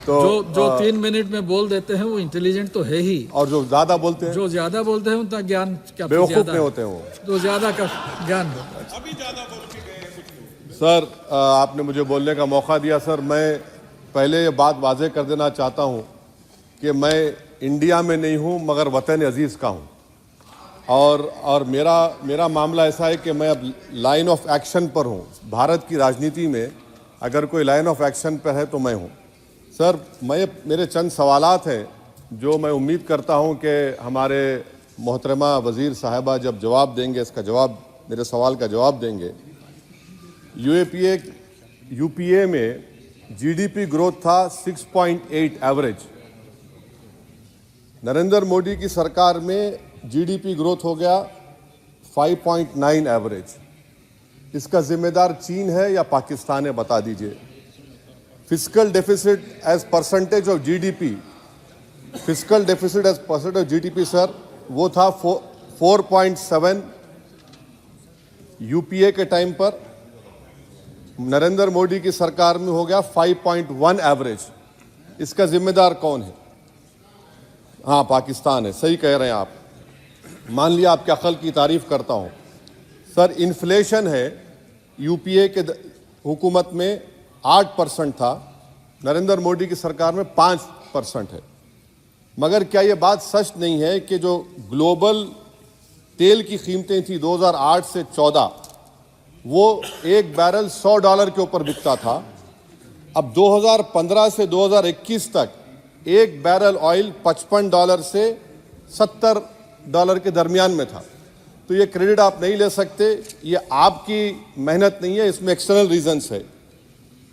तो जो 3 मिनट में बोल देते हैं वो इंटेलिजेंट तो है ही, और जो ज्यादा बोलते हैं जो ज्यादा बोलते हैं उनका ज्ञान क्या बेवकूफ ज्यादा नहीं है। होते हैं वो। तो ज्यादा का ज्ञान सर आपने मुझे बोलने का मौका दिया। सर मैं पहले ये बात वाजे कर देना चाहता हूँ कि मैं इंडिया में नहीं हूँ मगर वतन अजीज़ का हूँ, और मेरा मामला ऐसा है कि मैं अब लाइन ऑफ एक्शन पर हूँ। भारत की राजनीति में अगर कोई लाइन ऑफ एक्शन पर है तो मैं हूँ। सर मेरे चंद सवालात हैं जो मैं उम्मीद करता हूँ कि हमारे मोहतरमा वज़ीर साहिबा जब जवाब देंगे, इसका जवाब, मेरे सवाल का जवाब देंगे। यूपीए में जीडीपी ग्रोथ था 6.8 एवरेज। नरेंद्र मोदी की सरकार में जीडीपी ग्रोथ हो गया 5.9 एवरेज। इसका जिम्मेदार चीन है या पाकिस्तान है, बता दीजिए। Fiscal deficit as percentage of GDP, fiscal deficit as percentage of GDP sir वो था 4.7 यूपीए के टाइम पर। नरेंद्र मोदी की सरकार में हो गया 5.1 एवरेज। इसका जिम्मेदार कौन है? हाँ, पाकिस्तान है। सही कह रहे हैं आप। मान लिया आपके अकल की तारीफ करता हूं। सर इन्फ्लेशन है यूपीए के हुकूमत में 8% था, नरेंद्र मोदी की सरकार में 5% है। मगर क्या यह बात सच नहीं है कि जो ग्लोबल तेल की कीमतें थी 2008 से 14, वो एक बैरल $100 के ऊपर बिकता था। अब 2015 से 2021 तक एक बैरल ऑयल $55 से $70 के दरमियान में था। तो ये क्रेडिट आप नहीं ले सकते, ये आपकी मेहनत नहीं है, इसमें एक्सटर्नल रीजंस है।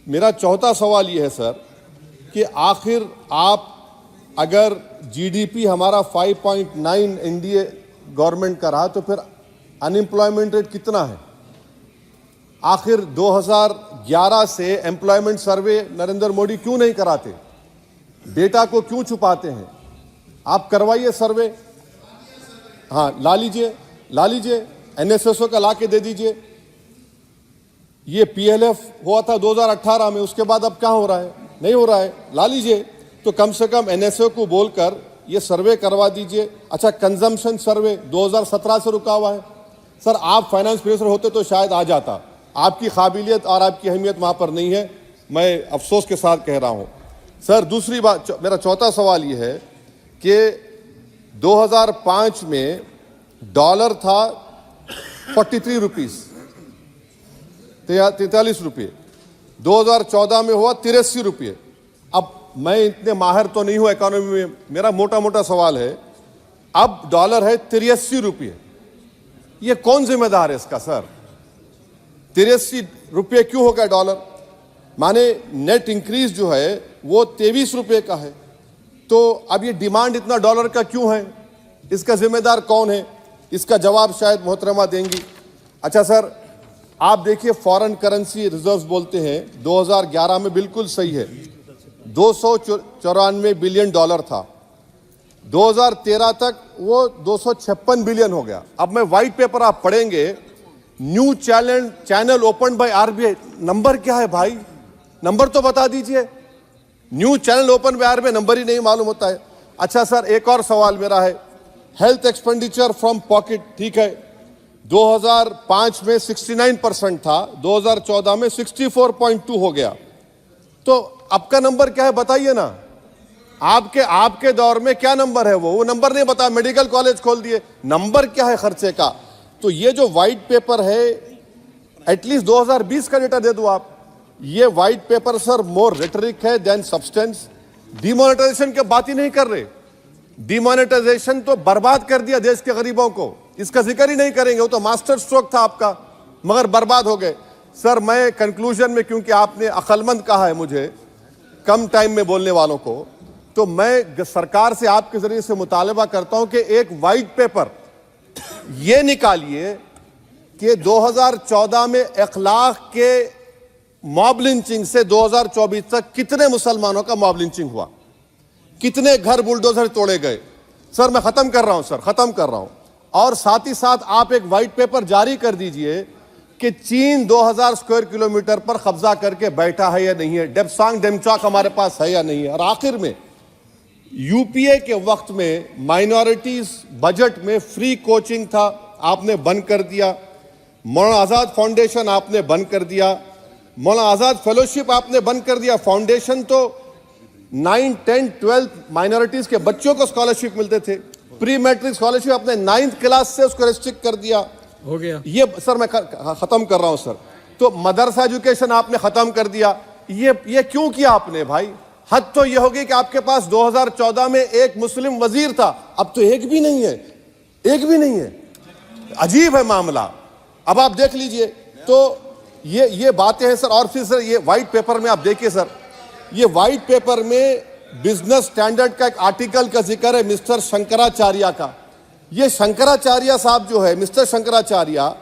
मेरा चौथा सवाल ये है सर कि आखिर आप अगर जीडीपी हमारा 5.9 एनडीए गवर्नमेंट का रहा तो फिर अनएम्प्लॉयमेंट रेट कितना है? आखिर 2011 से एम्प्लॉयमेंट सर्वे नरेंद्र मोदी क्यों नहीं कराते? डेटा को क्यों छुपाते हैं? आप करवाइए सर्वे। हाँ, ला लीजिए एनएसएसओ का ला के दे दीजिए। ये पीएलएफ हुआ था 2018 में, उसके बाद अब क्या हो रहा है? नहीं हो रहा है। ला लीजिए। तो कम से कम एनएसओ को बोलकर ये सर्वे करवा दीजिए। अच्छा, कंजम्पशन सर्वे 2017 से रुका हुआ है। सर आप फाइनेंस मिनिस्टर होते तो शायद आ जाता। आपकी काबिलियत और आपकी अहमियत वहां पर नहीं है, मैं अफसोस के साथ कह रहा हूं। सर दूसरी बात, मेरा चौथा सवाल यह है कि 2005 में डॉलर था 43 रुपीज, 43 रुपये। 2014 में हुआ 83 रुपये। अब मैं इतने माहिर तो नहीं हूं इकोनॉमी में, मेरा मोटा मोटा सवाल है, अब डॉलर है 83 रुपये। ये कौन जिम्मेदार है इसका सर? 83 रुपये क्यों हो गया डॉलर? माने नेट इंक्रीज जो है वो 23 रुपये का है। तो अब ये डिमांड इतना डॉलर का क्यों है? इसका जिम्मेदार कौन है? इसका जवाब शायद मोहतरमा देंगी। अच्छा सर, आप देखिए फॉरेन करेंसी रिजर्व्स बोलते हैं 2011 में बिल्कुल सही है, 294 बिलियन डॉलर था। 2013 तक वो 256 बिलियन हो गया। अब मैं व्हाइट पेपर आप पढ़ेंगे, new channel open by RBI. Number क्या है भाई? नंबर तो बता दीजिए। New channel open by RBI, number ही नहीं मालूम होता है। अच्छा सर, एक और सवाल मेरा है, हेल्थ एक्सपेंडिचर फ्रॉम पॉकेट, ठीक है, 2005 में 69% था, 2014 में 64.2 हो गया। तो अब का नंबर क्या है बताइए ना। आपके दौर में क्या नंबर है? वो नंबर नहीं बता, मेडिकल कॉलेज खोल दिए। नंबर क्या है खर्चे का? तो ये जो व्हाइट पेपर है, एटलीस्ट 2020 का डेटा दे दो आप। ये व्हाइट पेपर सर मोर रेटरिक है देन सब्सटेंस। डिमोनेटाइजेशन की बात ही नहीं कर रहे। डिमोनेटाइजेशन तो बर्बाद कर दिया देश के गरीबों को, इसका जिक्र ही नहीं करेंगे। वो तो मास्टर स्ट्रोक था आपका, मगर बर्बाद हो गए। सर मैं कंक्लूजन में, क्योंकि आपने अक्लमंद कहा है मुझे कम टाइम में बोलने वालों को, तो मैं सरकार से आपके जरिए से मुतालबा करता हूं कि एक व्हाइट पेपर ये निकालिए कि 2014 में 1 लाख के मॉब लिंचिंग से 2024 तक कितने मुसलमानों का मॉब लिंचिंग हुआ, कितने घर बुलडोजर तोड़े गए। सर मैं खत्म कर रहा हूं। और साथ ही साथ आप एक व्हाइट पेपर जारी कर दीजिए कि चीन 2000 स्क्वायर किलोमीटर पर कब्जा करके बैठा है या नहीं है, डेप्सांग डेमचॉक हमारे पास है या नहीं है। और आखिर में यूपीए के वक्त में माइनॉरिटीज बजट में फ्री कोचिंग था, आपने बंद कर दिया। मौलाना आजाद फाउंडेशन आपने बंद कर दिया। मौलाना आजाद फेलोशिप आपने बंद कर दिया। फाउंडेशन तो 9, 10, 12 माइनॉरिटीज के बच्चों को स्कॉलरशिप मिलते थे। प्री मैट्रिक स्कॉलरशिप आपने 9th क्लास से उसको रेस्ट्रिक्ट कर दिया। हो गया ये सर मैं खत्म कर रहा हूं सर। तो मदरसा एजुकेशन आपने खत्म कर दिया। ये क्यों किया आपने भाई? हद तो ये होगी कि आपके पास 2014 में एक मुस्लिम वजीर था, अब तो एक भी नहीं है, एक भी नहीं है। अजीब है मामला। अब आप देख लीजिए तो ये बातें हैं सर। और फिर सर ये व्हाइट पेपर में आप देखिए सर, ये व्हाइट पेपर में बिजनेस स्टैंडर्ड का एक आर्टिकल का जिक्र है मिस्टर शंकराचार्य का। ये शंकराचार्य साहब जो है, मिस्टर शंकराचार्य,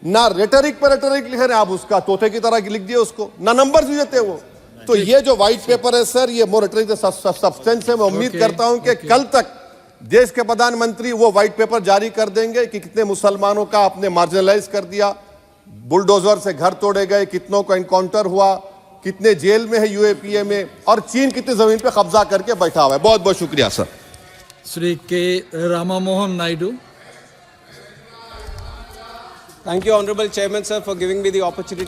ना रेटरिक पर रेटरिक लिख रहे हैं आप, उसका तोते की तरह लिख दिए उसको, ना नंबर भी देते वो। तो ये जो व्हाइट पेपर है सर, ये मोर रेटरिक सब्सटेंस है। मैं उम्मीद करता हूं कि कल तक देश के प्रधानमंत्री वो व्हाइट पेपर जारी कर देंगे कि कितने मुसलमानों का आपने मार्जिनलाइज कर दिया, बुलडोजर से घर तोड़े गए, कितनों का एनकाउंटर हुआ, कितने जेल में है यूएपीए में, और चीन कितनी जमीन पे कब्जा करके बैठा हुआ है। बहुत बहुत शुक्रिया सर। श्री के Rama Mohan Naidu. Thank you, Honorable Chairman, sir, for giving me the opportunity